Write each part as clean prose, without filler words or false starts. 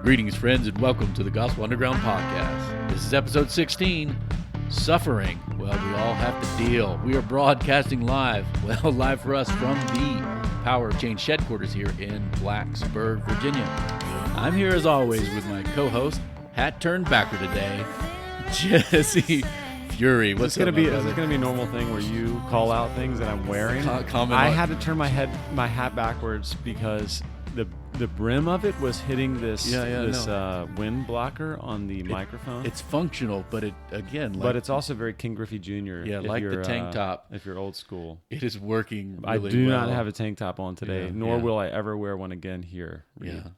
Greetings, friends, and welcome to the Gospel Underground Podcast. This is episode 16, Suffering. Well, we all have to deal. We are broadcasting live, live for us from the Power of Change headquarters here in Blacksburg, Virginia. I'm here as always with my co-host, hat turned backer today, Jesse Fury. Is this gonna be a normal thing where you call out things that I'm wearing? I had to turn my hat backwards because the brim of it was hitting this wind blocker on the microphone. It's functional, but but it's also very King Griffey Jr. Yeah, like the tank top. If you're old school, it is working. I really do well. not have a tank top on today, nor will I ever wear one again here.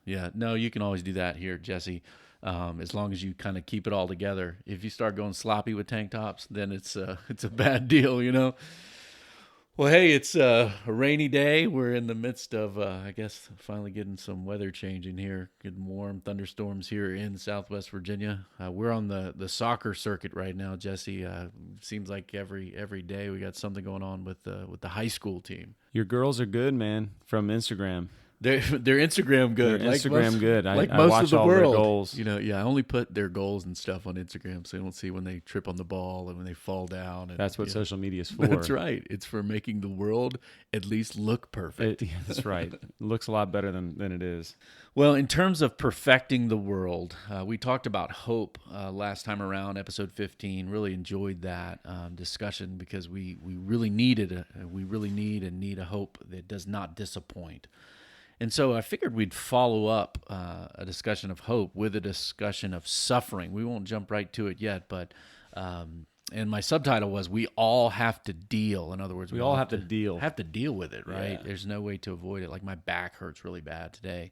Yeah. No, you can always do that here, Jesse. As long as you kind of keep it all together. If you start going sloppy with tank tops, then it's a bad deal, you know. Well, hey, it's a rainy day. We're in the midst of, I guess, finally getting some weather change in here. Getting warm thunderstorms here in Southwest Virginia. We're on the soccer circuit right now, Jesse. Seems like every day we got something going on with the high school team. Your girls are good, man, from Instagram. They're Instagram good. They're Instagram good. I watch most of the world. Their goals. You know, I only put their goals and stuff on Instagram so I don't see when they trip on the ball and when they fall down. And, that's what social media is for. That's right. It's for making the world at least look perfect. That's right. It looks a lot better than it is. Well, in terms of perfecting the world, we talked about hope last time around, episode 15. Really enjoyed that discussion because we really need a hope that does not disappoint. And so I figured we'd follow up a discussion of hope with a discussion of suffering. We won't jump right to it yet, but and my subtitle was "We all have to deal." In other words, we all have to deal. Have to deal with it, right? Yeah. There's no way to avoid it. Like my back hurts really bad today,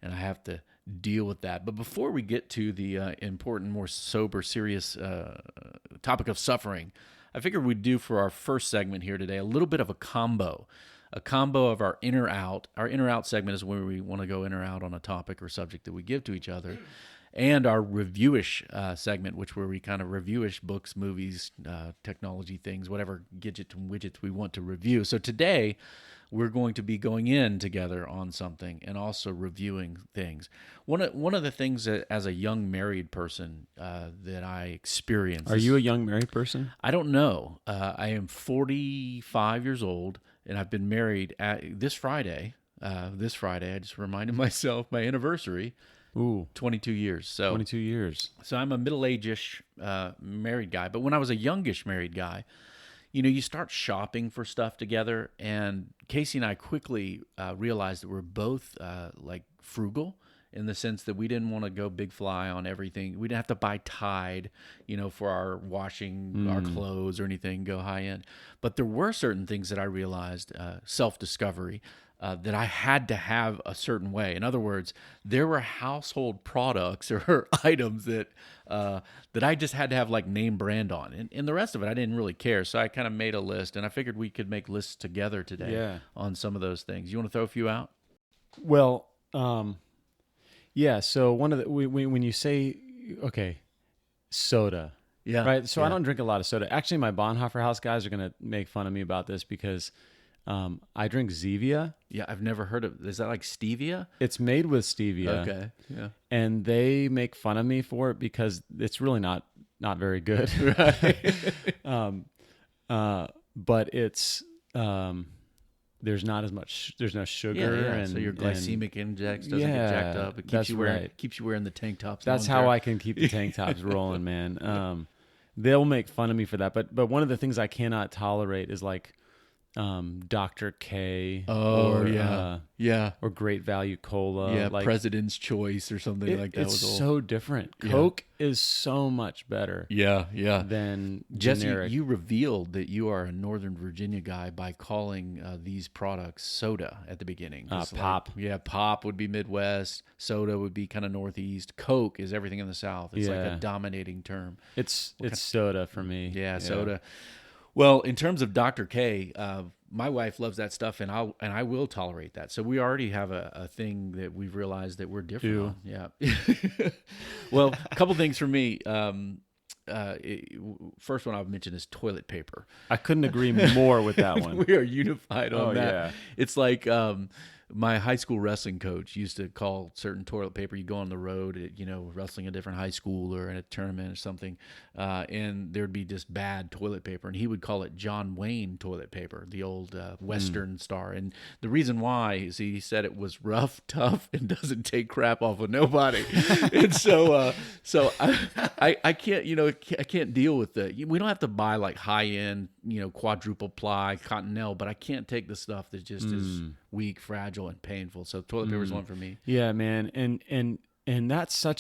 and I have to deal with that. But before we get to the important, more sober, serious topic of suffering, I figured we'd do for our first segment here today a little bit of a combo of our inner out. Our inner out segment is where we want to go in or out on a topic or subject that we give to each other, and our reviewish segment, where we kind of reviewish books, movies, technology things, whatever gadgets and widgets we want to review. So today we're going to be going in together on something and also reviewing things. One of the things that, as a young married person, that I experienced. Are you a young married person? I don't know. I am 45 years old. And I've been married this Friday. I just reminded myself my anniversary. Ooh, 22 years. So 22 years. So I'm a middle-age-ish married guy. But when I was a youngish married guy, you start shopping for stuff together. And Casey and I quickly realized that we're both like frugal, in the sense that we didn't want to go big fly on everything. We didn't have to buy Tide, for our washing our clothes or anything, go high end. But there were certain things that I realized, self-discovery, that I had to have a certain way. In other words, there were household products or items that I just had to have like name brand on. And the rest of it, I didn't really care. So I kind of made a list, and I figured we could make lists together today on some of those things. You want to throw a few out? Well, yeah. So one of the when you say soda, right. So I don't drink a lot of soda. Actually, my Bonhoeffer House guys are gonna make fun of me about this because I drink Zevia. Yeah, I've never heard of. Is that like stevia? It's made with stevia. Okay. Yeah. And they make fun of me for it because it's really not very good. Right. But it's there's not as much. There's no sugar, and so your glycemic index doesn't get jacked up. It keeps you wearing the tank tops. That's how I can keep the tank tops rolling, man. They'll make fun of me for that, but one of the things I cannot tolerate is like Dr. K. Or Great Value Cola. Yeah, like President's Choice or something like that. It's so different. Coke is so much better. Yeah. Than Jesse, generic. you revealed that you are a Northern Virginia guy by calling these products soda at the beginning. Pop. Pop would be Midwest. Soda would be kind of Northeast. Coke is everything in the South. It's like a dominating term. It's soda for me. Yeah, soda. Well, in terms of Dr. K, my wife loves that stuff, and I will tolerate that. So we already have a thing that we've realized that we're different on. Yeah. Well, a couple things for me. First one I'll mention is toilet paper. I couldn't agree more with that one. We are unified on that. Yeah. It's like my high school wrestling coach used to call certain toilet paper. You go on the road, wrestling a different high school or in a tournament or something, and there'd be just bad toilet paper, and he would call it John Wayne toilet paper, the old Western star. And the reason why is he said it was rough, tough, and doesn't take crap off of nobody. And so I can't, I can't deal with the. We don't have to buy like high end, quadruple ply Cottonelle, but I can't take the stuff that just is weak, fragile, and painful. So toilet paper is one for me. Yeah, man, and that's how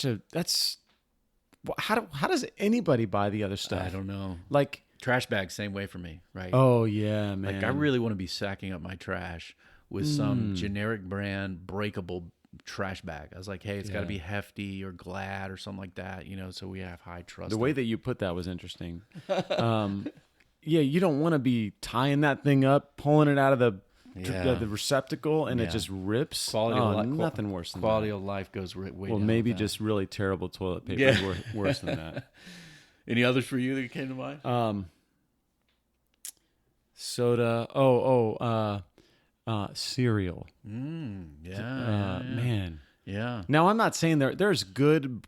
does anybody buy the other stuff? I don't know. Like trash bags, same way for me, right? Oh yeah, man. Like I really want to be sacking up my trash with some generic brand breakable trash bag. I was like, hey, it's got to be Hefty or Glad or something like that, so we have high trust. The way that you put that was interesting. Yeah, you don't want to be tying that thing up, pulling it out of the receptacle, and it just rips. Quality of life, nothing worse than quality that. of life goes way well, down. Maybe just really terrible toilet paper is worse than that. Any others for you that came to mind? Soda. Cereal. Man. Yeah. Now I'm not saying there's good.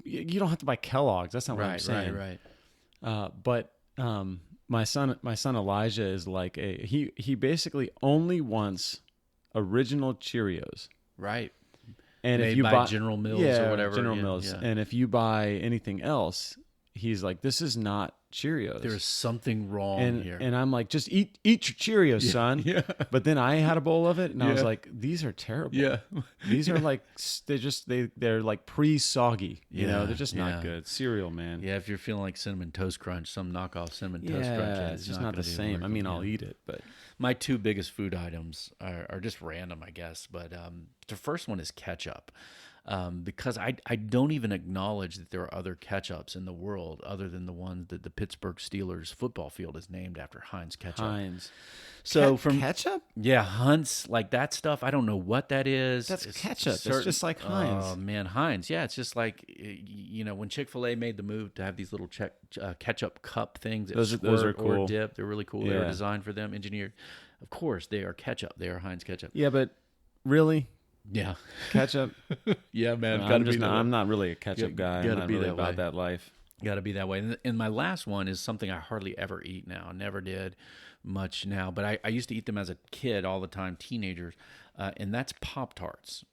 You don't have to buy Kellogg's. That's not what I'm saying. Right. But my son Elijah is like he basically only wants original Cheerios. Right. And made if you by buy General Mills or whatever. General Mills. Yeah. And if you buy anything else, he's like, this is not Cheerios. There's something wrong here. And I'm like, just eat your Cheerios, son. Yeah. But then I had a bowl of it, and I was like, these are terrible. Yeah. These are like they're like pre-soggy. They're just not good. Cereal, man. Yeah, if you're feeling like Cinnamon Toast Crunch, some knockoff Cinnamon Toast Crunch, it's just not the same. I mean, I'll eat it, but my two biggest food items are just random, I guess. But the first one is ketchup. Because I don't even acknowledge that there are other ketchups in the world other than the ones that the Pittsburgh Steelers football field is named after, Heinz ketchup. Heinz. So from ketchup? Yeah, Hunt's, like that stuff. I don't know what that is. It's ketchup. It's just like Heinz. Oh man, Heinz. Yeah, it's just like when Chick-fil-A made the move to have these little ketchup cup things. Those are cool. Or dip. They're really cool. They were designed for them, engineered. Of course, they are ketchup. They are Heinz ketchup. Yeah, but really. Yeah, ketchup. Yeah, man. I'm not really a ketchup guy. I'm not really about that life. Got to be that way. And my last one is something I hardly ever eat now. Never did much now, but I used to eat them as a kid all the time, teenagers, and that's Pop-Tarts.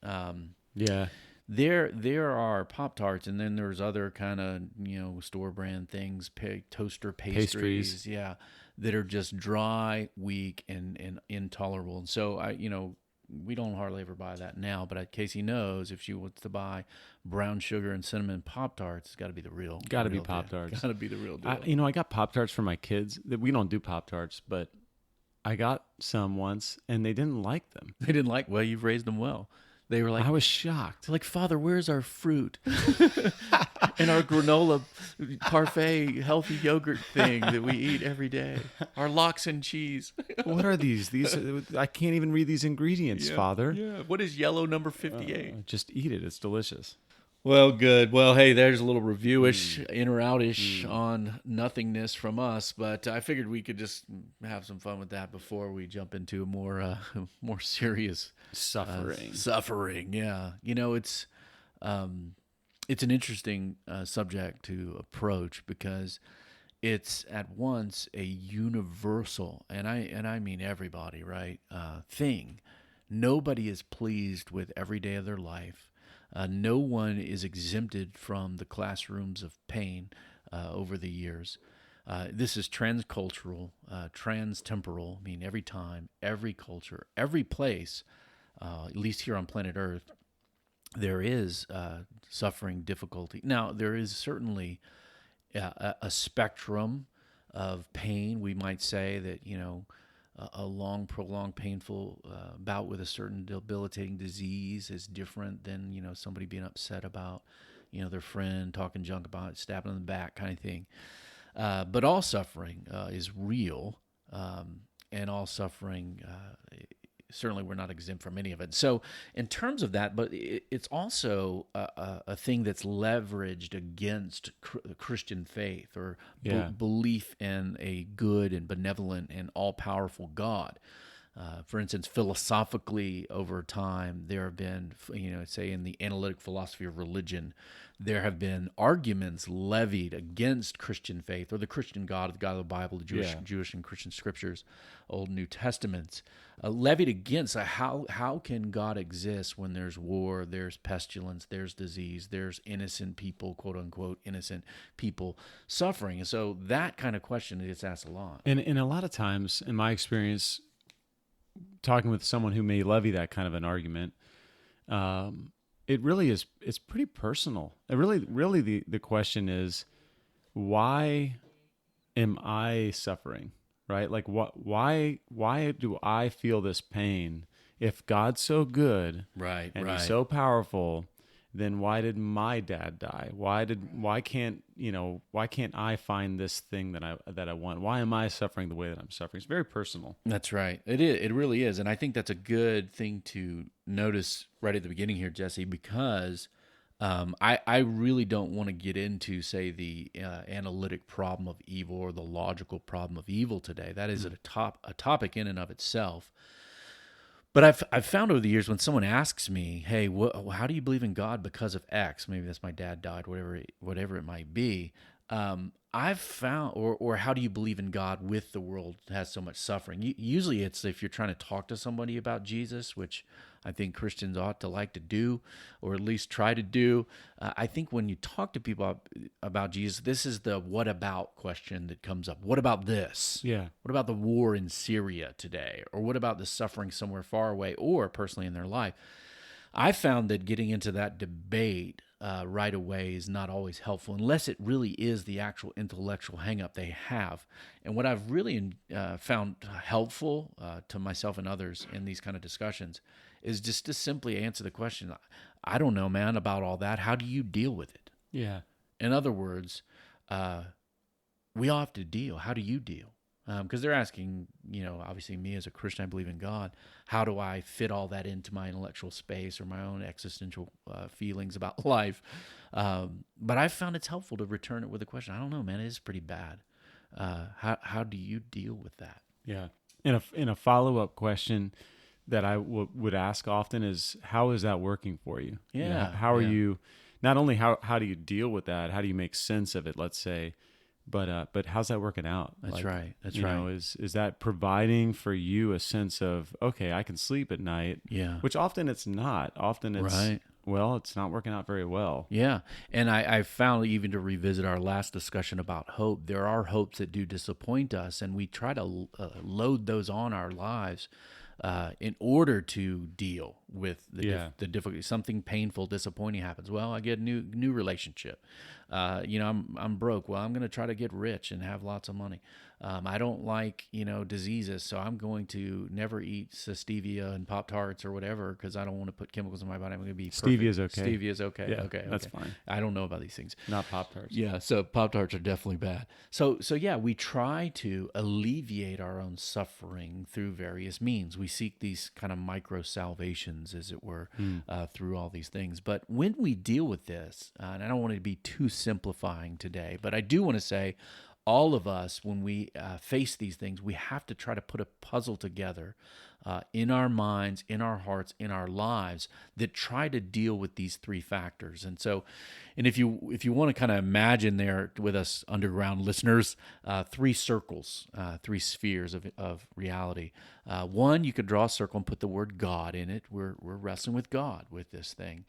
Yeah. There are Pop-Tarts, and then there's other kind of store brand things, toaster pastries, yeah, that are just dry, weak, and intolerable. And so we don't hardly ever buy that now, but Casey knows if she wants to buy brown sugar and cinnamon Pop-Tarts, it's got to be the real. Got to be Pop-Tarts. Got to be the real deal. I got Pop-Tarts for my kids. We don't do Pop-Tarts, but I got some once, and they didn't like them. They didn't like. Well, you've raised them well. They were like, I was shocked. Like, Father, where's our fruit and our granola parfait healthy yogurt thing that we eat every day? Our lox and cheese. What are these? I can't even read these ingredients, Father. Yeah. What is yellow number 58? Just eat it. It's delicious. Well, good. Well, hey, there's a little review-ish, in or out-ish on nothingness from us, but I figured we could just have some fun with that before we jump into more serious suffering. Yeah, it's an interesting subject to approach because it's at once a universal, and I mean everybody, right? Thing. Nobody is pleased with every day of their life. No one is exempted from the classrooms of pain over the years. This is transcultural, transtemporal. I mean, every time, every culture, every place, at least here on planet Earth, there is suffering, difficulty. Now, there is certainly a spectrum of pain. We might say that, a long, prolonged, painful bout with a certain debilitating disease is different than, somebody being upset about, their friend talking junk about it, stabbing in the back kind of thing. But all suffering is real, and all suffering, certainly we're not exempt from any of it. So in terms of that, but it's also a thing that's leveraged against Christian faith or belief in a good and benevolent and all-powerful God. For instance, philosophically, over time, there have been, say in the analytic philosophy of religion, there have been arguments levied against Christian faith or the Christian God, the God of the Bible, the Jewish and Christian scriptures, Old and New Testaments, levied against how can God exist when there's war, there's pestilence, there's disease, there's innocent people, quote unquote, innocent people suffering. And so that kind of question gets asked a lot. And a lot of times, in my experience, talking with someone who may levy that kind of an argument, it really is, it's pretty personal. It really the question is, why am I suffering? Right? Like why do I feel this pain? If God's so good, and he's so powerful, then why did my dad die? Why can't I find this thing that I want? Why am I suffering the way that I'm suffering? It's very personal. That's right. It is. It really is. And I think that's a good thing to notice right at the beginning here, Jesse, because I really don't want to get into, say, the analytic problem of evil or the logical problem of evil today. That is a topic in and of itself. But I've found over the years when someone asks me, "Hey, how do you believe in God because of X?" Maybe that's my dad died, whatever it might be. I've found, or how do you believe in God with the world has so much suffering? Usually, it's if you're trying to talk to somebody about Jesus, which I think Christians ought to like to do, or at least try to do. I think when you talk to people about Jesus, this is the "what about" question that comes up. What about this? Yeah. What about the war in Syria today? Or what about the suffering somewhere far away or personally in their life? I found that getting into that debate right away is not always helpful unless it really is the actual intellectual hang-up they have. And what I've really found helpful to myself and others in these kind of discussions is just to simply answer the question, I don't know, man, about all that. How do you deal with it? Yeah. In other words, we all have to deal. How do you deal? Because they're asking, obviously me as a Christian, I believe in God. How do I fit all that into my intellectual space or my own existential feelings about life? But I've found it's helpful to return it with a question. I don't know, man. It is pretty bad. How do you deal with that? Yeah. In a follow-up question that I would ask often is, how is that working for you? Yeah. How are you, not only how do you deal with that? How do you make sense of it, let's say, but how's that working out? That's right. That's right. Is that providing for you a sense of, okay, I can sleep at night? Yeah. Which often it's not. Often it's, right. Well, it's not working out very well. Yeah. And I found, even to revisit our last discussion about hope, there are hopes that do disappoint us, and we try to load those on our lives in order to deal with the difficulty. Something painful, disappointing happens. Well, I get a new relationship. I'm broke. Well, I'm going to try to get rich and have lots of money. I don't like, diseases, so I'm going to never eat stevia and Pop-Tarts or whatever because I don't want to put chemicals in my body. I'm going to be perfect. Stevia is okay. Stevia is okay. Yeah, okay. That's fine. I don't know about these things. Not Pop-Tarts. Yeah, so Pop-Tarts are definitely bad. So yeah, we try to alleviate our own suffering through various means. We seek these kind of micro salvations, as it were, through all these things. But when we deal with this, and I don't want to be too simplifying today, but I do want to say, all of us, when we face these things, we have to try to put a puzzle together in our minds, in our hearts, in our lives that try to deal with these three factors. And so, and if you want to kind of imagine there with us, underground listeners, three circles, three spheres of reality. One, you could draw a circle and put the word God in it. We're wrestling with God with this thing.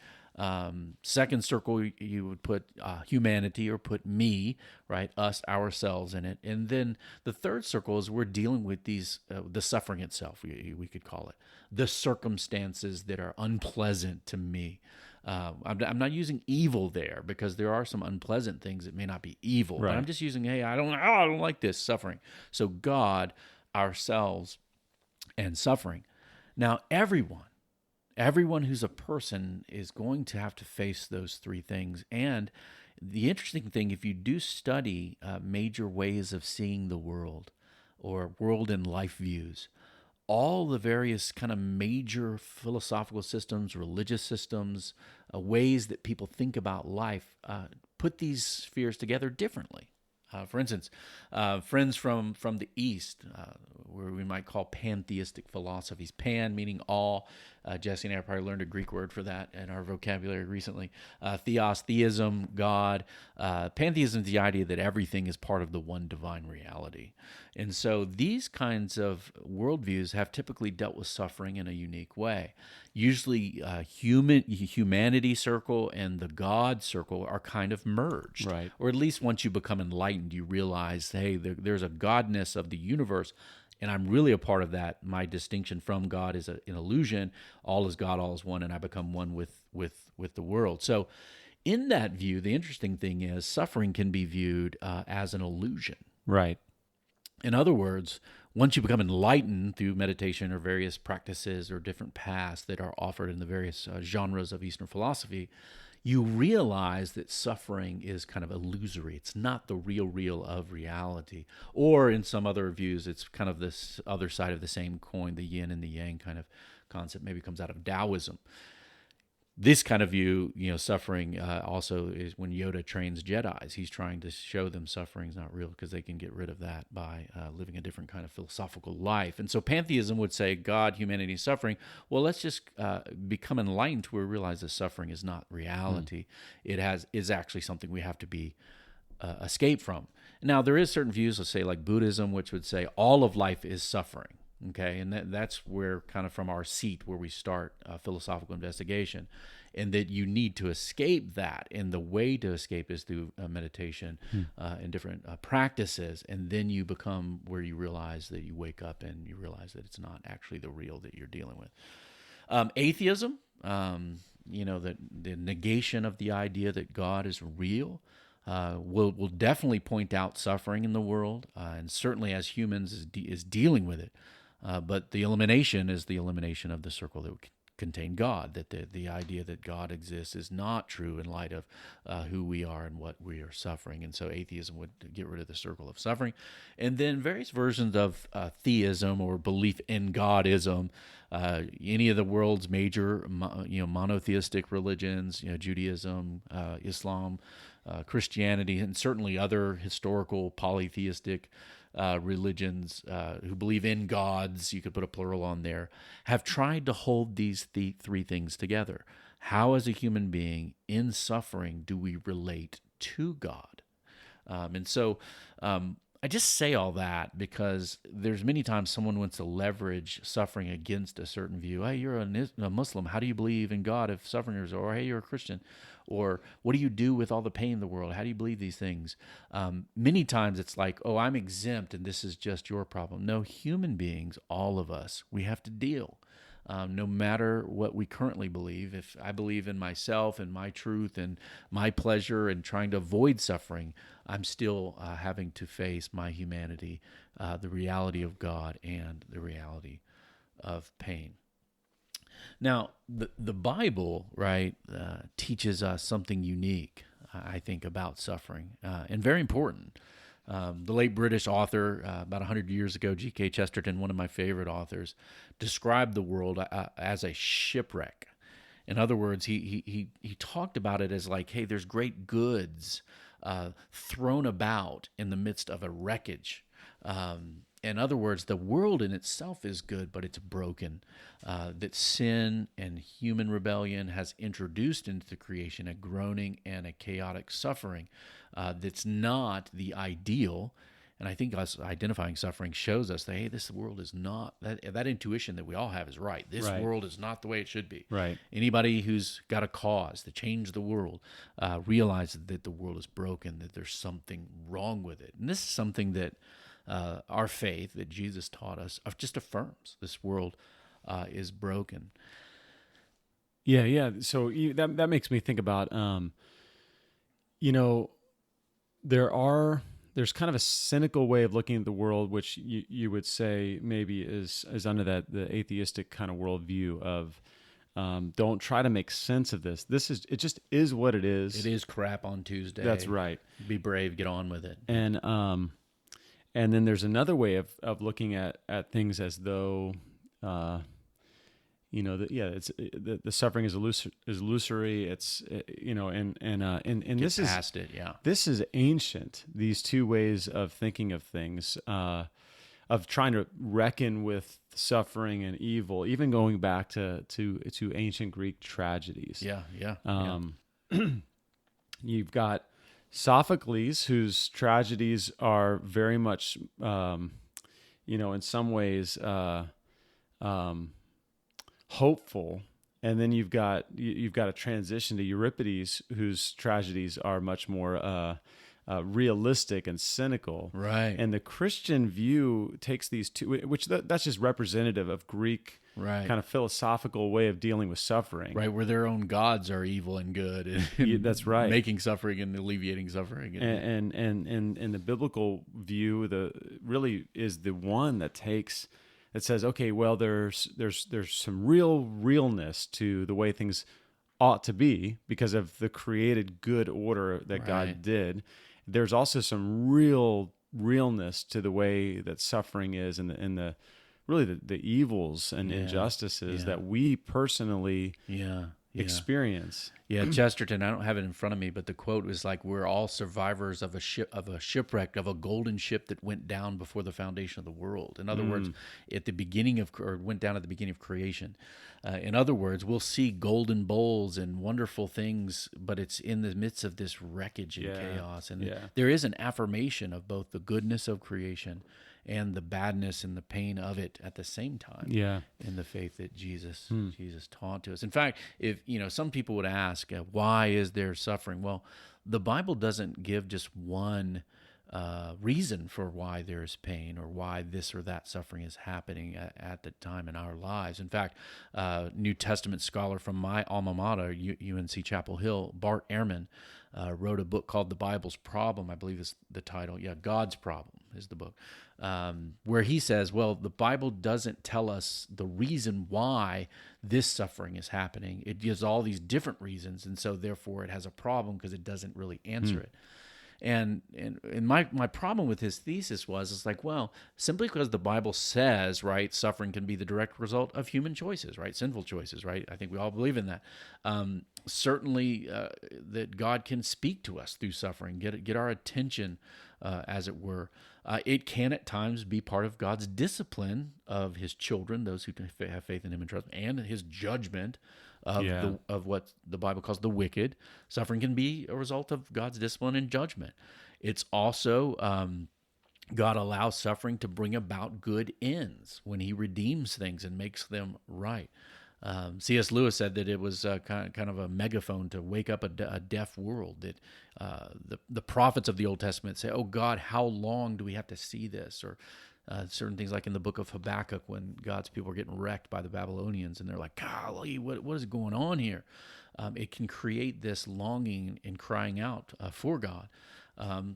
Second circle, you would put humanity, or put me, right? Us, ourselves in it. And then the third circle is we're dealing with these, the suffering itself, we could call it, the circumstances that are unpleasant to me. I'm not using evil there because there are some unpleasant things that may not be evil, right. But I'm just using, hey, I don't like this suffering. So God, ourselves, and suffering. Now, everyone who's a person is going to have to face those three things. And the interesting thing, if you do study major ways of seeing the world, or world and life views, all the various kind of major philosophical systems, religious systems, ways that people think about life, put these spheres together differently. For instance, friends from the East, where we might call pantheistic philosophies. Pan meaning all. Jesse and I probably learned a Greek word for that in our vocabulary recently. Theos, theism, God. Pantheism is the idea that everything is part of the one divine reality. And so these kinds of worldviews have typically dealt with suffering in a unique way. Usually humanity circle and the God circle are kind of merged. Right. Or at least once you become enlightened, you realize, hey, there's a godness of the universe, and I'm really a part of that. My distinction from God is an illusion. All is God, all is one, and I become one with the world. So in that view, the interesting thing is suffering can be viewed as an illusion. Right. In other words, once you become enlightened through meditation or various practices or different paths that are offered in the various genres of Eastern philosophy, you realize that suffering is kind of illusory. It's not the real of reality. Or in some other views, it's kind of this other side of the same coin, the yin and the yang kind of concept maybe comes out of Taoism. This kind of view, suffering also is when Yoda trains Jedis. He's trying to show them suffering is not real because they can get rid of that by living a different kind of philosophical life. And so pantheism would say God, humanity, suffering. Well, let's just become enlightened to where we realize that suffering is not reality. It is actually something we have to be escape from. Now, there is certain views, let's say like Buddhism, which would say all of life is suffering. Okay, and that's where kind of from our seat where we start philosophical investigation, and that you need to escape that, and the way to escape is through meditation and different practices, and then you become where you realize that you wake up and you realize that it's not actually the real that you're dealing with. Atheism, that the negation of the idea that God is real. Will definitely point out suffering in the world, and certainly as humans is dealing with it. But the elimination is the elimination of the circle that would contain God, that the idea that God exists is not true in light of who we are and what we are suffering. And so atheism would get rid of the circle of suffering. And then various versions of theism or belief in Godism, any of the world's major monotheistic religions, Judaism, Islam, Christianity, and certainly other historical polytheistic religions who believe in gods, you could put a plural on there, have tried to hold these three things together. How, as a human being, in suffering, do we relate to God? And so I just say all that because there's many times someone wants to leverage suffering against a certain view. Hey, you're a Muslim. How do you believe in God if suffering is? Or, hey, you're a Christian. Or what do you do with all the pain in the world? How do you believe these things? Many times it's like, oh, I'm exempt and this is just your problem. No, human beings, all of us, we have to deal. No matter what we currently believe, if I believe in myself and my truth and my pleasure and trying to avoid suffering, I'm still having to face my humanity, the reality of God and the reality of pain. Now, the Bible, right, teaches us something unique, I think, about suffering, and very important. The late British author, about 100 years ago, G.K. Chesterton, one of my favorite authors, described the world as a shipwreck. In other words, he talked about it as like, hey, there's great goods thrown about in the midst of a wreckage. In other words, the world in itself is good, but it's broken. That sin and human rebellion has introduced into the creation a groaning and a chaotic suffering that's not the ideal. And I think us identifying suffering shows us that, hey, this world is not, that intuition that we all have is right. This world is not the way it should be. Right. Anybody who's got a cause to change the world realizes that the world is broken, that there's something wrong with it. And this is something that our faith that Jesus taught us just affirms. This world is broken. Yeah. So that makes me think about, there's kind of a cynical way of looking at the world, which you would say maybe is under the atheistic kind of worldview of don't try to make sense of this. It just is what it is. It is crap on Tuesday. That's right. Be brave, get on with it. And then there's another way of looking at things as though, it's the suffering is illusory. It's and this is past it. Yeah, this is ancient. These two ways of thinking of things, of trying to reckon with suffering and evil, even going back to ancient Greek tragedies. Yeah. You've got Sophocles, whose tragedies are very much, in some ways, hopeful, and then you've got a transition to Euripides, whose tragedies are much more realistic and cynical. Right. And the Christian view takes these two, which that's just representative of Greek kind of philosophical way of dealing with suffering. Right, where their own gods are evil and good, and that's right, making suffering and alleviating suffering. And the biblical view really is the one that says, okay, well, there's some realness to the way things ought to be because of the created good order that God did. There's also some realness to the way that suffering is, and the really the evils and injustices that we personally experience. Yeah, Chesterton, I don't have it in front of me, but the quote was like, "We're all survivors of a shipwreck, of a golden ship that went down before the foundation of the world." In other words, went down at the beginning of creation. In other words, we'll see golden bowls and wonderful things, but it's in the midst of this wreckage and chaos. And there is an affirmation of both the goodness of creation and the badness and the pain of it at the same time. In the faith that Jesus taught to us. In fact, if some people would ask, why is there suffering? Well, the Bible doesn't give just one reason for why there's pain or why this or that suffering is happening at the time in our lives. In fact, New Testament scholar from my alma mater, UNC Chapel Hill, Bart Ehrman, wrote a book called The Bible's Problem, I believe is the title. God's Problem is the book, where he says, well, the Bible doesn't tell us the reason why this suffering is happening. It gives all these different reasons, and so therefore it has a problem because it doesn't really answer it. And my problem with his thesis was, it's like, well, simply because the Bible says, right, suffering can be the direct result of human choices, right, sinful choices, right? I think we all believe in that. Certainly that God can speak to us through suffering, get our attention, as it were. It can at times be part of God's discipline of his children, those who have faith in him and trust him, and his judgment of what the Bible calls the wicked. Suffering can be a result of God's discipline and judgment. It's also God allows suffering to bring about good ends when he redeems things and makes them right. C.S. Lewis said that it was kind of a megaphone to wake up a deaf world, that the prophets of the Old Testament say, oh God, how long do we have to see this? Or certain things like in the book of Habakkuk, when God's people are getting wrecked by the Babylonians, and they're like, golly, what is going on here? It can create this longing and crying out for God.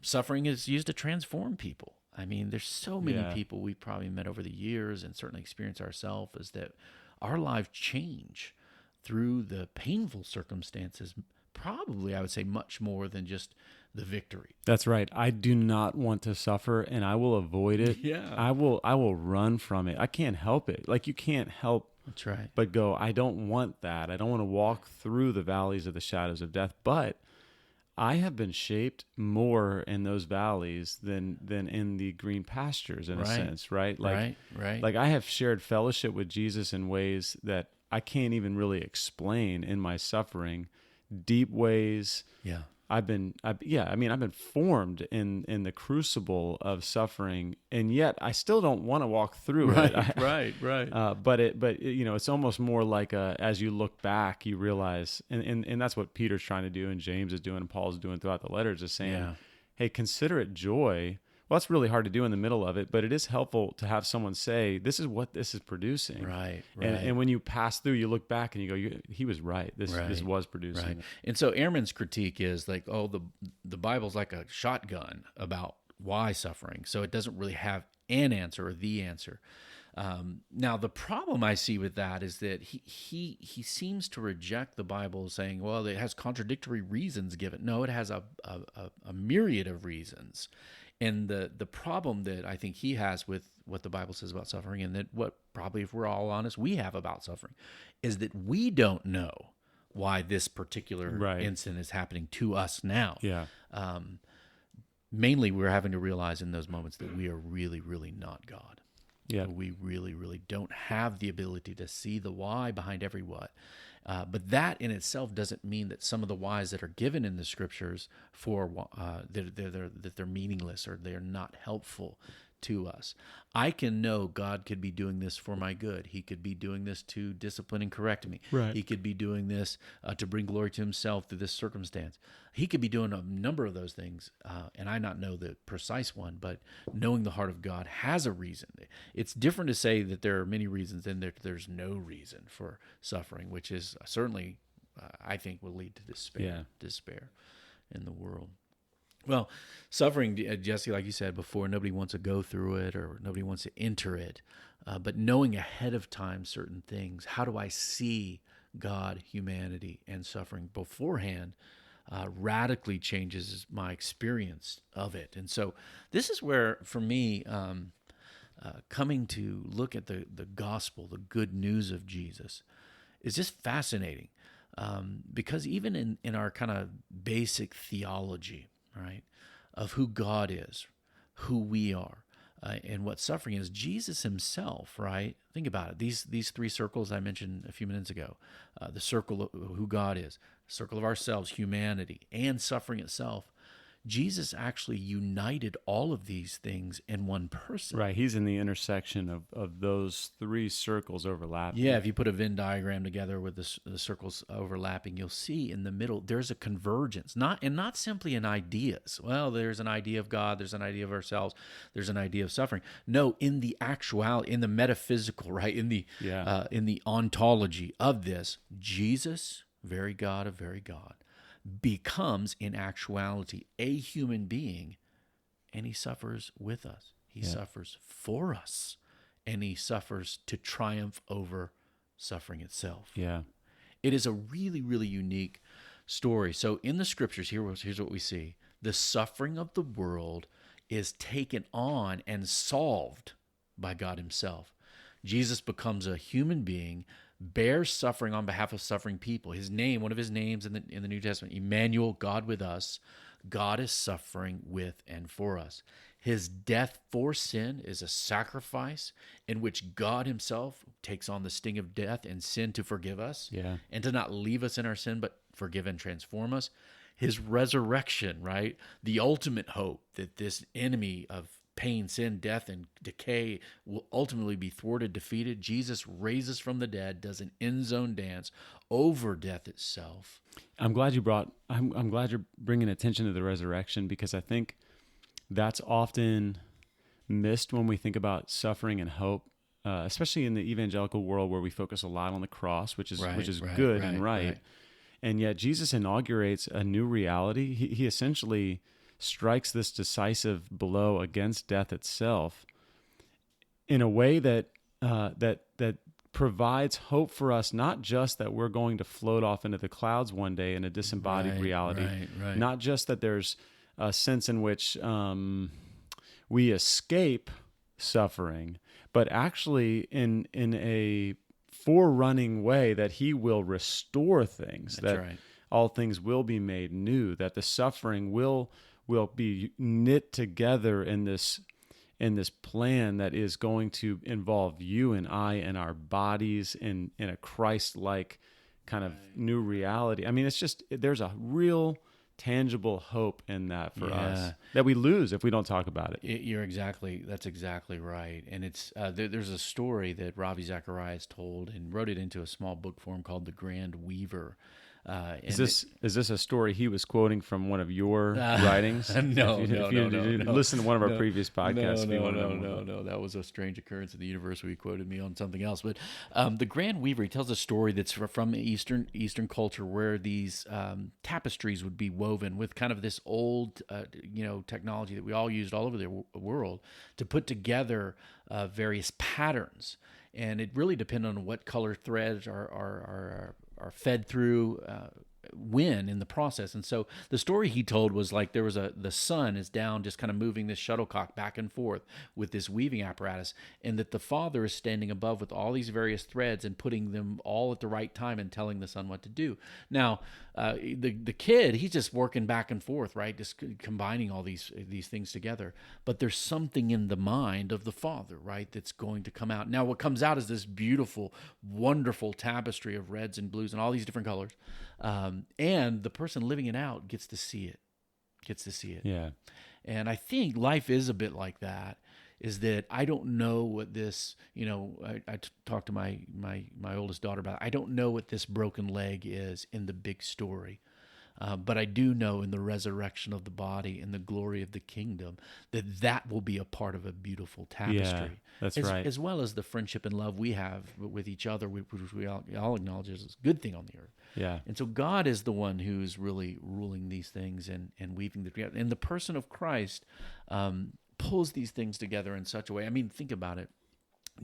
Suffering is used to transform people. I mean, there's so many people we've probably met over the years and certainly experienced ourselves, is that our lives change through the painful circumstances, probably, I would say, much more than just the victory. That's right. I do not want to suffer, and I will avoid it. I will run from it. I can't help it. Like, you can't help. That's right. But go, I don't want that. I don't want to walk through the valleys of the shadows of death. But I have been shaped more in those valleys than in the green pastures, in a sense, right? Like, like I have shared fellowship with Jesus in ways that I can't even really explain in my suffering, deep ways. I've been formed in the crucible of suffering, and yet I still don't want to walk through it. Right. But it's almost more like as you look back, you realize, and that's what Peter's trying to do, and James is doing, and Paul's doing throughout the letters, is saying, hey, consider it joy. Well, that's really hard to do in the middle of it, but it is helpful to have someone say, this is what this is producing. Right. And when you pass through, you look back and you go, he was right. This was producing. Right. And so Ehrman's critique is like, the Bible's like a shotgun about why suffering. So it doesn't really have an answer or the answer. Now, the problem I see with that is that he seems to reject the Bible, saying, well, it has contradictory reasons given. No, it has a myriad of reasons. And the problem that I think he has with what the Bible says about suffering, and that what probably, if we're all honest, we have about suffering, is that we don't know why this particular incident is happening to us now. Yeah. Mainly, we're having to realize in those moments that we are really, really not God. Yeah. We really, really don't have the ability to see the why behind every what. But that in itself doesn't mean that some of the whys that are given in the scriptures that they're meaningless or they're not helpful to us. I can know God could be doing this for my good. He could be doing this to discipline and correct me. Right. He could be doing this to bring glory to himself through this circumstance. He could be doing a number of those things, and I not know the precise one, but knowing the heart of God has a reason. It's different to say that there are many reasons than there's no reason for suffering, which is certainly, I think, will lead to despair in the world. Well, suffering, Jesse, like you said before, nobody wants to go through it or nobody wants to enter it. But knowing ahead of time certain things, how do I see God, humanity, and suffering beforehand radically changes my experience of it. And so this is where, for me, coming to look at the gospel, the good news of Jesus, is just fascinating. Because even in our kind of basic theology, right, of who God is, who we are, and what suffering is, Jesus himself, right? Think about it. These three circles I mentioned a few minutes ago, the circle of who God is, circle of ourselves, humanity, and suffering itself. Jesus actually united all of these things in one person. Right. He's in the intersection of those three circles overlapping. Yeah, if you put a Venn diagram together with the circles overlapping, you'll see in the middle there's a convergence, not simply in ideas. Well, there's an idea of God, there's an idea of ourselves, there's an idea of suffering. No, in the actuality, in the metaphysical, right? In the ontology of this, Jesus, very God of very God, becomes in actuality a human being, and he suffers with us. He suffers for us, and he suffers to triumph over suffering itself. Yeah. It is a really, really unique story. So in the scriptures, here's what we see. The suffering of the world is taken on and solved by God himself. Jesus becomes a human being, bears suffering on behalf of suffering people. His name, one of his names in the New Testament, Emmanuel, God with us. God is suffering with and for us. His death for sin is a sacrifice in which God himself takes on the sting of death and sin to forgive us, and to not leave us in our sin, but forgive and transform us. His resurrection, right? The ultimate hope that this enemy of pain, sin, death, and decay will ultimately be thwarted, defeated. Jesus raises from the dead, does an end zone dance over death itself. I'm glad you're bringing attention to the resurrection, because I think that's often missed when we think about suffering and hope, especially in the evangelical world where we focus a lot on the cross, which is good and right. And yet Jesus inaugurates a new reality. He essentially strikes this decisive blow against death itself in a way that provides hope for us, not just that we're going to float off into the clouds one day in a disembodied reality, not just that there's a sense in which we escape suffering, but actually in a forerunning way that he will restore things, all things will be made new, that the suffering will be knit together in this plan that is going to involve you and I and our bodies in a Christ-like kind of new reality. I mean, it's just, there's a real tangible hope in that for us that we lose if we don't talk about it. That's exactly right. And it's there's a story that Ravi Zacharias told and wrote it into a small book form called The Grand Weaver. Is this a story he was quoting from one of your writings? No. Listen to one of our previous podcasts. No. That was a strange occurrence in the universe where he quoted me on something else. But the Grand Weaver, he tells a story that's from Eastern culture where these tapestries would be woven with kind of this old, technology that we all used all over the world to put together various patterns. And it really depended on what color threads are fed through win in the process. And so the story he told was like there was the sun is down, just kind of moving this shuttlecock back and forth with this weaving apparatus, and that the Father is standing above with all these various threads and putting them all at the right time and telling the Son what to do. Now, the kid, he's just working back and forth, right? Just combining all these things together. But there's something in the mind of the Father, right, that's going to come out. Now, what comes out is this beautiful, wonderful tapestry of reds and blues and all these different colors. And the person living it out gets to see it. Yeah. And I think life is a bit like that, is that I don't know what this, I talked to my oldest daughter about it. I don't know what this broken leg is in the big story. But I do know in the resurrection of the body and the glory of the kingdom that will be a part of a beautiful tapestry. Yeah, that's right. As well as the friendship and love we have with each other, which we all acknowledge is a good thing on the earth. Yeah. And so God is the one who's really ruling these things and weaving the together. And the person of Christ pulls these things together in such a way. I mean, think about it.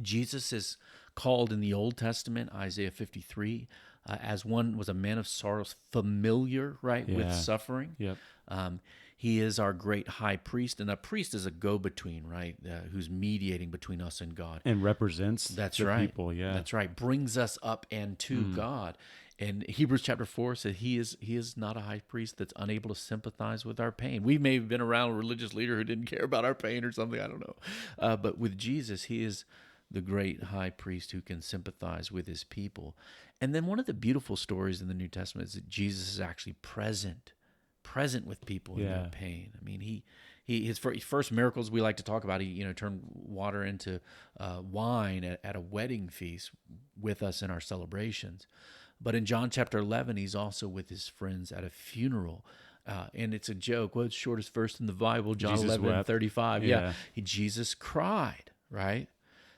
Jesus is called in the Old Testament, Isaiah 53, as one was a man of sorrows, familiar, right, with suffering. Yep. He is our great high priest, and a priest is a go-between, right, who's mediating between us and God. And represents the people, That's right. Brings us up and to God. And Hebrews chapter 4 said he is not a high priest that's unable to sympathize with our pain. We may have been around a religious leader who didn't care about our pain or something, I don't know. But with Jesus, he is the great high priest who can sympathize with his people. And then one of the beautiful stories in the New Testament is that Jesus is actually present with people in their pain. I mean, his first miracles we like to talk about, he turned water into wine at a wedding feast with us in our celebrations. But in John chapter 11, he's also with his friends at a funeral. And it's a joke. What's the shortest verse in the Bible? John 11:35. Yeah. Jesus cried, right?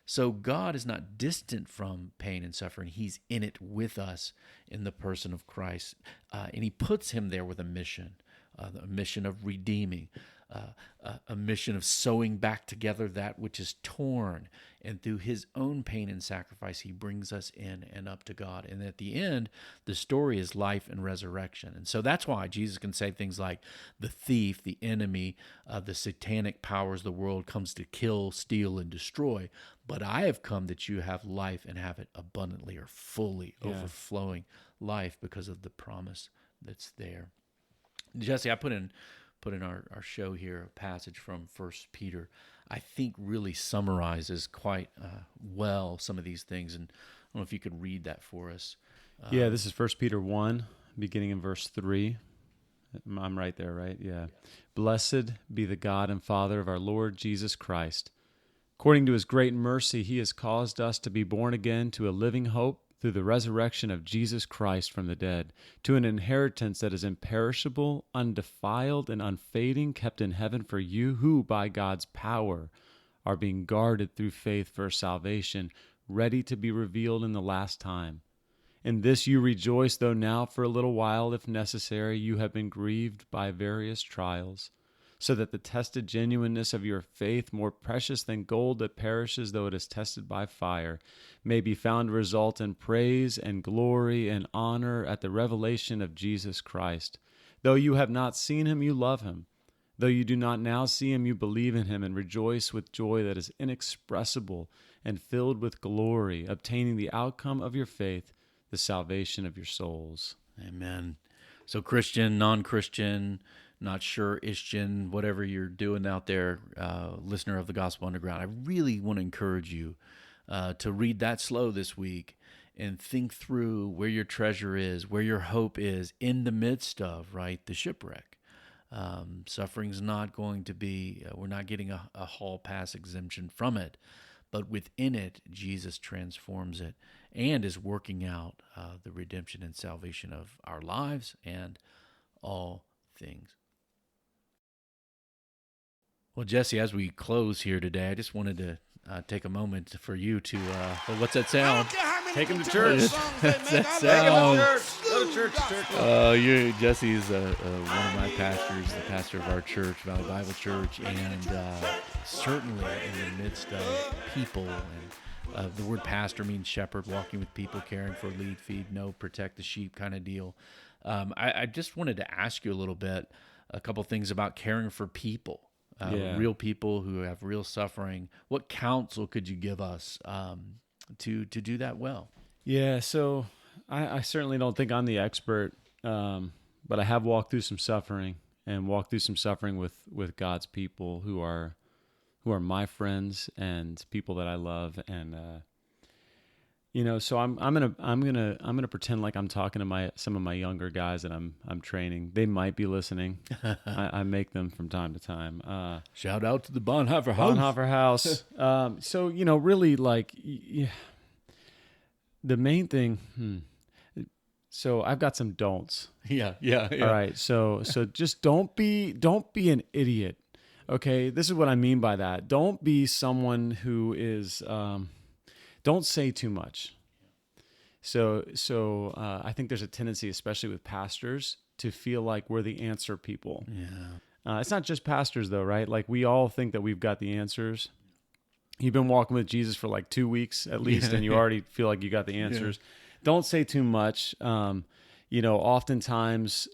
So God is not distant from pain and suffering. He's in it with us in the person of Christ. And he puts him there with a mission of redeeming, a mission of sewing back together that which is torn. And through his own pain and sacrifice, he brings us in and up to God. And at the end, the story is life and resurrection. And so that's why Jesus can say things like, the thief, the enemy, the satanic powers of the world comes to kill, steal, and destroy. But I have come that you have life and have it abundantly or fully, overflowing life because of the promise that's there. Jesse, I put in our show here a passage from 1 Peter. I think really summarizes quite well some of these things. And I don't know if you could read that for us. This is 1 Peter 1, beginning in verse 3. I'm right there, right? Yeah. Blessed be the God and Father of our Lord Jesus Christ. According to his great mercy, he has caused us to be born again to a living hope through the resurrection of Jesus Christ from the dead, to an inheritance that is imperishable, undefiled, and unfading, kept in heaven for you, who by God's power are being guarded through faith for salvation, ready to be revealed in the last time. In this you rejoice, though now for a little while, if necessary, you have been grieved by various trials, so that the tested genuineness of your faith, more precious than gold that perishes though it is tested by fire, may be found to result in praise and glory and honor at the revelation of Jesus Christ. Though you have not seen him, you love him. Though you do not now see him, you believe in him and rejoice with joy that is inexpressible and filled with glory, obtaining the outcome of your faith, the salvation of your souls. Amen. So Christian, non-Christian, not sure, Ishtian, whatever you're doing out there, listener of the Gospel Underground, I really want to encourage you to read that slow this week and think through where your treasure is, where your hope is in the midst of, right, the shipwreck. Suffering's not going to be, we're not getting a hall pass exemption from it, but within it, Jesus transforms it and is working out the redemption and salvation of our lives and all things. Well, Jesse, as we close here today, I just wanted to take a moment for you to, what's that sound? Take him to church. That sound. Go to church. Jesse is one of my pastors, the pastor of our church, Valley Bible Church, and certainly in the midst of people. And the word pastor means shepherd, walking with people, caring for, lead, feed, know, protect the sheep kind of deal. I just wanted to ask you a couple things about caring for people, real people who have real suffering. What counsel could you give us to do that well? Yeah, so I certainly don't think I'm the expert, but I have walked through some suffering with God's people who are my friends and people that I love, and so I'm gonna pretend like I'm talking to some of my younger guys that I'm training. They might be listening. I make them from time to time. Shout out to the Bonhoeffer House. Bonhoeffer House. So really, like, the main thing. So I've got some don'ts. Yeah. All right. So just don't be an idiot. Okay. This is what I mean by that. Don't be someone who is, don't say too much. So I think there's a tendency, especially with pastors, to feel like we're the answer people. Yeah. It's not just pastors though, right? Like, we all think that we've got the answers. You've been walking with Jesus for like 2 weeks at least, and you already feel like you got the answers. Yeah. Don't say too much. Oftentimes,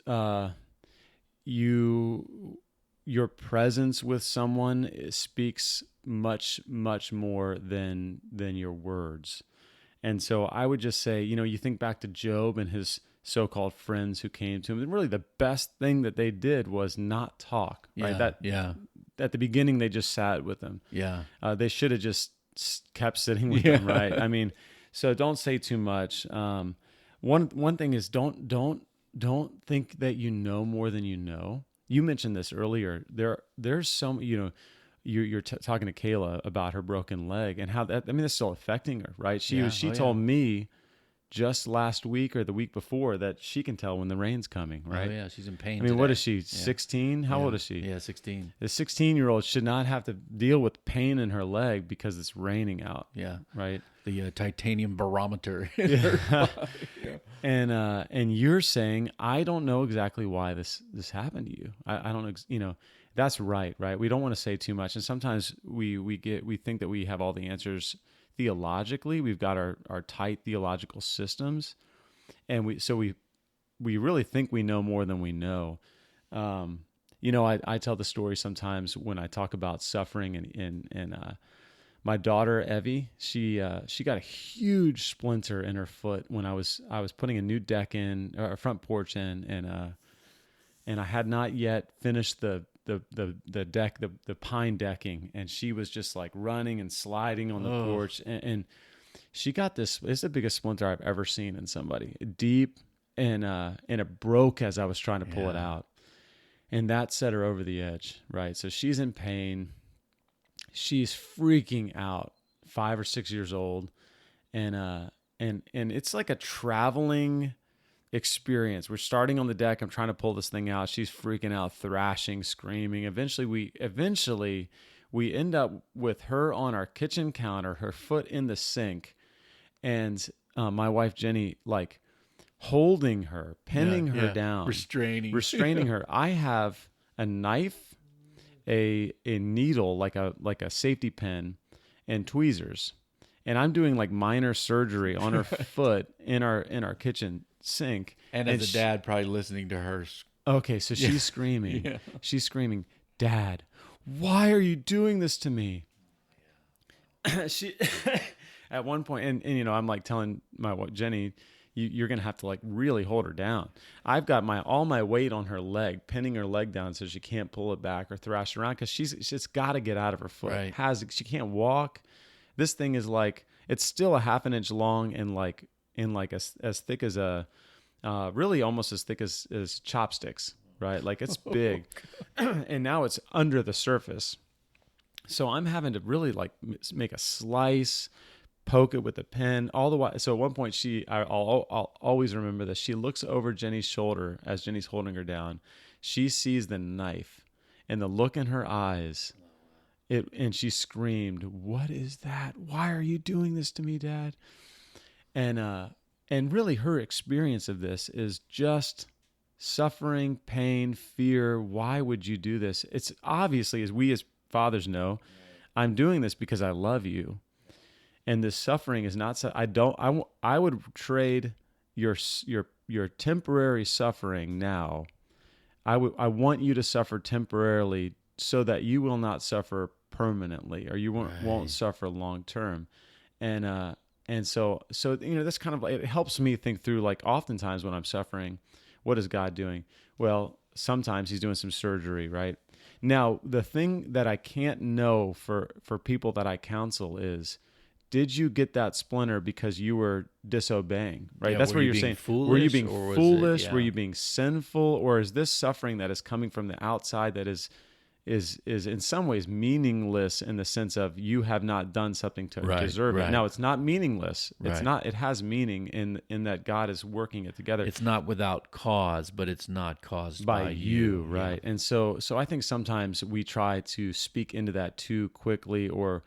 your presence with someone speaks much, much more than your words. And so I would just say, you think back to Job and his so-called friends who came to him, and really the best thing that they did was not talk. Right? At the beginning, they just sat with him. Yeah. They should have just kept sitting with him, right? I mean, so don't say too much. One thing is don't think that you know more than you know. You mentioned this earlier. There's some, you're talking to Kayla about her broken leg and how that, that's still affecting her, right? She told me just last week or the week before that she can tell when the rain's coming, right? Oh yeah, she's in pain. I mean, today. What is she, 16? How old is she? Yeah, 16. The 16-year-old should not have to deal with pain in her leg because it's raining out. Yeah. Right? The titanium barometer. Yeah. And you're saying, I don't know exactly why this happened to you. I don't know, that's right? We don't want to say too much. And sometimes we think that we have all the answers theologically. We've got our tight theological systems, and we really think we know more than we know. I tell the story sometimes when I talk about suffering, and my daughter Evie, she got a huge splinter in her foot when I was putting a new deck in, or a front porch in, and I had not yet finished the deck, the pine decking, and she was just like running and sliding on the porch, and she got this. It's the biggest splinter I've ever seen in somebody, deep, and it broke as I was trying to pull it out, and that set her over the edge, right? So she's in pain, she's freaking out, 5 or 6 years old, and it's like a traveling experience. We're starting on the deck. I'm trying to pull this thing out. She's freaking out, thrashing, screaming. Eventually we end up with her on our kitchen counter, her foot in the sink, and my wife Jenny like holding her, pinning her down, restraining her. I have a knife, a needle, like a safety pin, and tweezers, and I'm doing like minor surgery on her foot in our kitchen sink. And as a dad, probably listening to her. Okay, so she's screaming. Yeah. She's screaming, "Dad, why are you doing this to me?" She at one point, and I'm like telling my wife Jenny, you're gonna have to like really hold her down. I've got all my weight on her leg, pinning her leg down so she can't pull it back or thrash around, because she's got to get out of her foot. Right. She can't walk. This thing is like, it's still a half an inch long and like as thick as really almost as thick as chopsticks, right? Like it's big. And now it's under the surface. So I'm having to really like make a slice, poke it with a pen all the way. So at one point I'll always remember this. She looks over Jenny's shoulder as Jenny's holding her down. She sees the knife and the look in her eyes. And she screamed, "What is that? Why are you doing this to me, Dad?" And really her experience of this is just suffering, pain, fear. Why would you do this? It's obviously, as we as fathers know, I'm doing this because I love you. And this suffering is not, I would trade your your temporary suffering now, I want you to suffer temporarily so that you will not suffer permanently, or you won't suffer long term. And so that's kind of, it helps me think through, like, oftentimes when I'm suffering, what is God doing? Well, sometimes he's doing some surgery, right? Now, the thing that I can't know for people that I counsel is, did you get that splinter because you were disobeying, right? Yeah, That's where you're saying, were you being foolish? Were you being sinful? Or is this suffering that is coming from the outside that is in some ways meaningless, in the sense of you have not done something to deserve it? Now, it's not meaningless. It's not. It has meaning in that God is working it together. It's not without cause, but it's not caused by you. Right? Yeah. And so I think sometimes we try to speak into that too quickly, or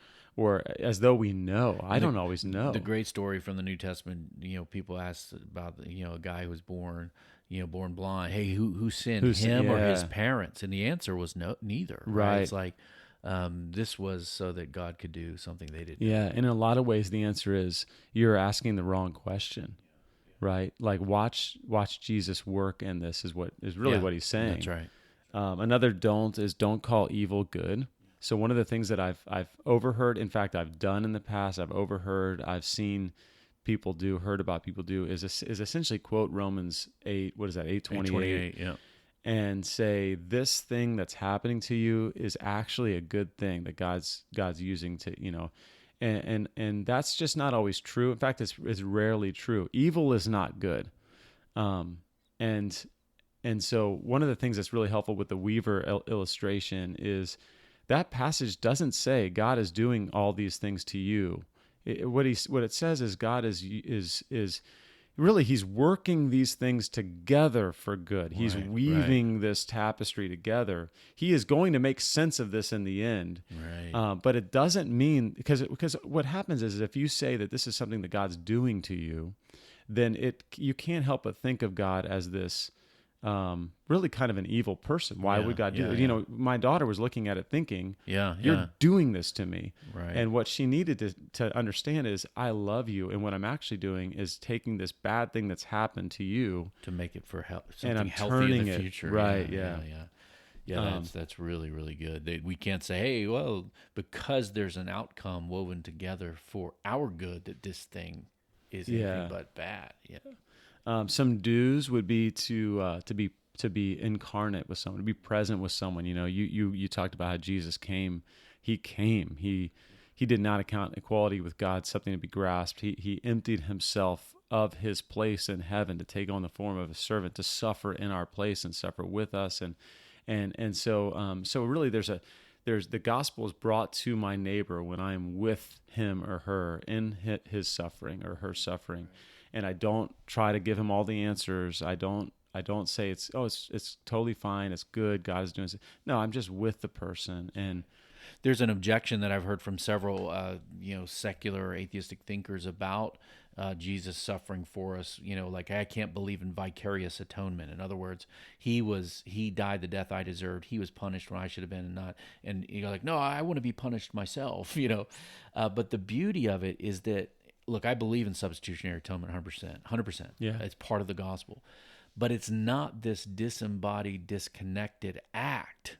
as though we know. I don't always know. The great story from the New Testament, people ask about, a guy who was born blind. Hey, who sinned, him or his parents? And the answer was no, neither. Right? It's like, this was so that God could do something they didn't. Yeah, and in a lot of ways, the answer is you're asking the wrong question, right? Like, watch Jesus work in this is really what he's saying. That's right. Another don't call evil good. So one of the things that I've overheard, in fact, I've done in the past, I've seen people do, heard about people do, is essentially quote Romans 8, what is that, 8:28, yeah, and say, this thing that's happening to you is actually a good thing that God's using to, and that's just not always true. In fact, it's rarely true. Evil is not good. And so one of the things that's really helpful with the Weaver illustration is that passage doesn't say God is doing all these things to you. What it says is God is really, he's working these things together for good. He's weaving this tapestry together. He is going to make sense of this in the end. Right. But it doesn't mean, because what happens is if you say that this is something that God's doing to you, then you can't help but think of God as this really kind of an evil person. Why would God do it? Yeah. My daughter was looking at it thinking, you're doing this to me. Right. And what she needed to understand is, I love you. And what I'm actually doing is taking this bad thing that's happened to you to make it for something and I'm healthy in the future. Right. Yeah, that's really, really good. We can't say, hey, well, because there's an outcome woven together for our good, that this thing is anything but bad. Yeah. Some do's would be to be incarnate with someone, to be present with someone. You talked about how Jesus came. He came. He did not account equality with God something to be grasped. He emptied himself of his place in heaven to take on the form of a servant, to suffer in our place and suffer with us. And so really there's the gospel is brought to my neighbor when I'm with him or her in his suffering or her suffering. And I don't try to give him all the answers. I don't say it's totally fine, it's good, God is doing it. No, I'm just with the person. And there's an objection that I've heard from several secular or atheistic thinkers about Jesus suffering for us. Like, I can't believe in vicarious atonement. In other words, he died the death I deserved. He was punished when I should have been, and not. And you're like, no, I want to be punished myself. But the beauty of it is that, look, I believe in substitutionary atonement 100%. Yeah. It's part of the gospel. But it's not this disembodied, disconnected act.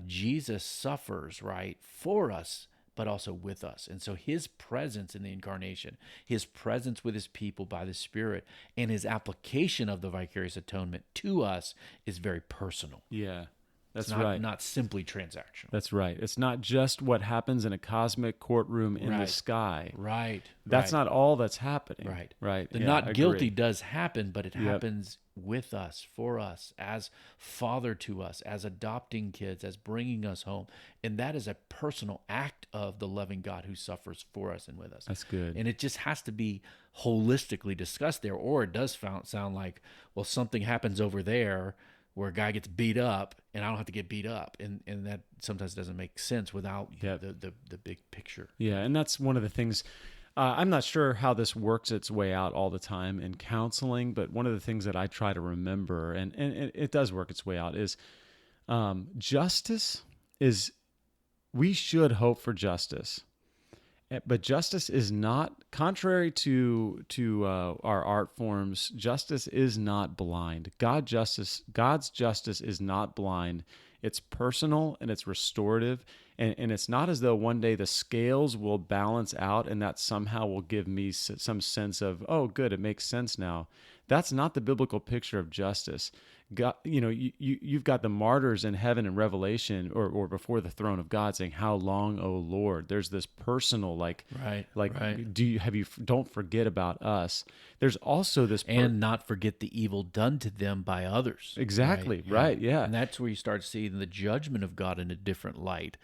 Jesus suffers, right, for us, but also with us. And so his presence in the incarnation, his presence with his people by the Spirit, and his application of the vicarious atonement to us is very personal. Yeah. That's right. Not simply transactional. That's right. It's not just what happens in a cosmic courtroom in the sky. Right. That's not all that's happening. Right. Right. The not guilty does happen, but it happens with us, for us, as Father to us, as adopting kids, as bringing us home. And that is a personal act of the loving God who suffers for us and with us. That's good. And it just has to be holistically discussed there, or it does sound like, well, something happens over there where a guy gets beat up and I don't have to get beat up. And that sometimes doesn't make sense without the big picture. Yeah, and that's one of the things. I'm not sure how this works its way out all the time in counseling, but one of the things that I try to remember, and it does work its way out, is justice is, we should hope for justice. But justice is not, contrary to our art forms. Justice is not blind. God's justice is not blind. It's personal and it's restorative, and it's not as though one day the scales will balance out and that somehow will give me some sense of, oh, good, it makes sense now. That's not the biblical picture of justice. God, you've got the martyrs in heaven in Revelation or before the throne of God saying, "How long, O Lord?" There's this personal don't forget about us. There's also this and not forget the evil done to them by others. Exactly. Right. Yeah. And that's where you start seeing the judgment of God in a different light,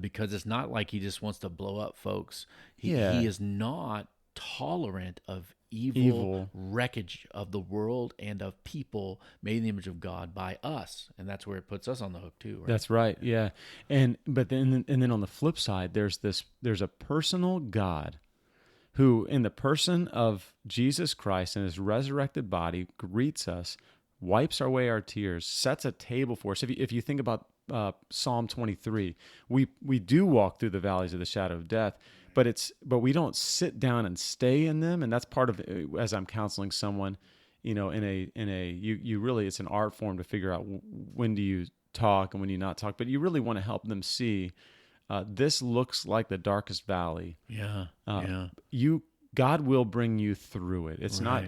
because it's not like he just wants to blow up folks. He is not tolerant of evil wreckage of the world and of people made in the image of God by us, and that's where it puts us on the hook too. Right? That's right, yeah. But then on the flip side, there's a personal God who, in the person of Jesus Christ and his resurrected body, greets us, wipes away our tears, sets a table for us. If you think about Psalm 23, we do walk through the valleys of the shadow of death. But we don't sit down and stay in them, and that's part of as I'm counseling someone, you really, it's an art form to figure out when do you talk and when do you not talk, but you really want to help them see this looks like the darkest valley. God will bring you through it. It's not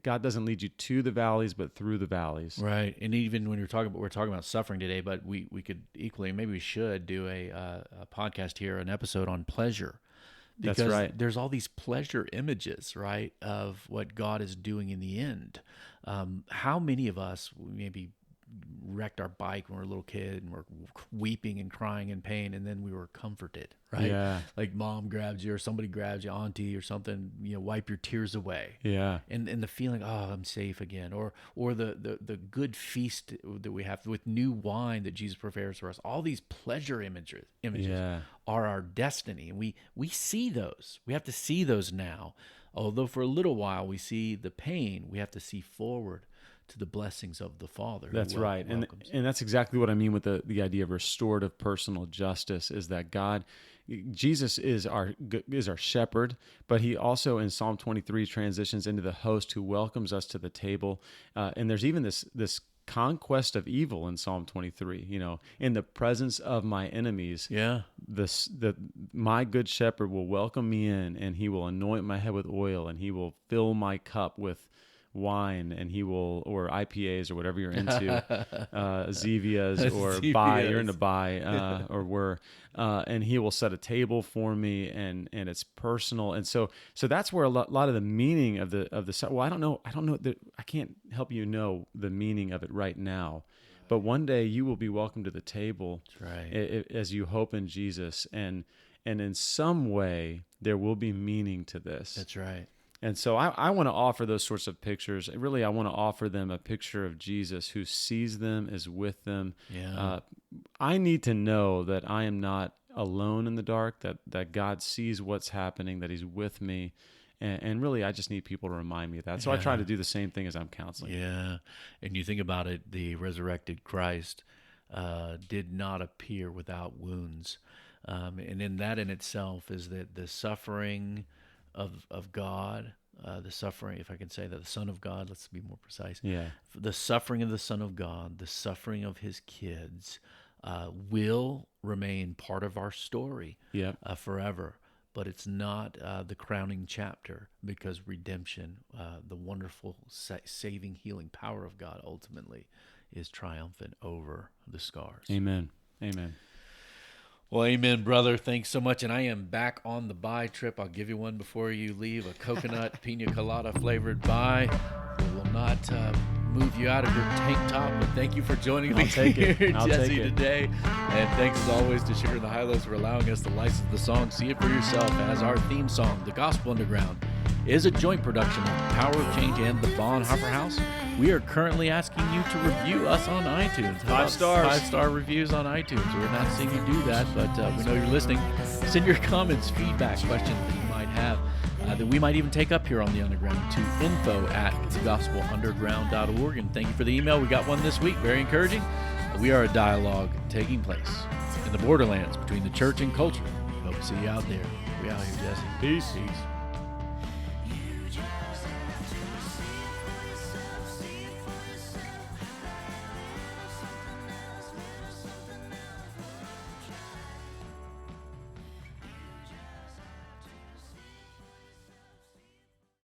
God doesn't lead you to the valleys, but through the valleys. Right. And even when we're talking about suffering today, but we could equally, maybe we should do a podcast here, an episode on pleasure. Because that's right. There's all these pleasure images, right, of what God is doing in the end. How many of us maybe wrecked our bike when we were a little kid and we're weeping and crying in pain, and then we were comforted, right? Yeah. Like mom grabs you or somebody grabs you, auntie or something, wipe your tears away. Yeah. And the feeling, oh, I'm safe again. Or the good feast that we have with new wine that Jesus prepares for us. All these pleasure images are our destiny. And we see those. We have to see those now. Although for a little while we see the pain, we have to see forward to the blessings of the Father. That's right. And that's exactly what I mean with the idea of restorative personal justice, is that Jesus is our shepherd, but he also in Psalm 23 transitions into the host who welcomes us to the table. And there's even this conquest of evil in Psalm 23, in the presence of my enemies. Yeah. My good shepherd will welcome me in, and he will anoint my head with oil, and he will fill my cup with wine, and he will, or IPAs or whatever you're into, Zevias or you're into and he will set a table for me, and it's personal. And so that's where a lot of the meaning of the well, I don't know I can't help you know the meaning of it right now, but one day you will be welcome to the table. That's right. As you hope in Jesus, and in some way there will be meaning to this. That's right. And so I want to offer those sorts of pictures. Really, I want to offer them a picture of Jesus who sees them, is with them. Yeah. I need to know that I am not alone in the dark, that God sees what's happening, that he's with me. And really, I just need people to remind me of that. So I try to do the same thing as I'm counseling. Yeah. And you think about it, the resurrected Christ did not appear without wounds. And in that in itself is that the suffering of God, the suffering, if I can say that, the Son of God, let's be more precise. Yeah. The suffering of the Son of God, the suffering of his kids will remain part of our story forever. But it's not the crowning chapter, because redemption, the wonderful saving, healing power of God ultimately is triumphant over the scars. Amen. Amen. Well, amen, brother. Thanks so much. And I am back on the buy trip. I'll give you one before you leave, a coconut pina colada flavored buy. It will not move you out of your tank top, but thank you for joining me here, Jesse, today. And thanks as always to Sugar and the High-Lows for allowing us to license the song. See it for yourself, as our theme song, The Gospel Underground, is a joint production of Power of Change and the Bonhoeffer House. We are currently asking you to review us on iTunes. 5 stars. 5-star reviews on iTunes. We're not seeing you do that, but we know you're listening. Send your comments, feedback, questions that you might have that we might even take up here on The Underground to info@thegospelunderground.org. And thank you for the email. We got one this week. Very encouraging. We are a dialogue taking place in the borderlands between the church and culture. Hope to see you out there. We out here, Jesse. Peace. Peace.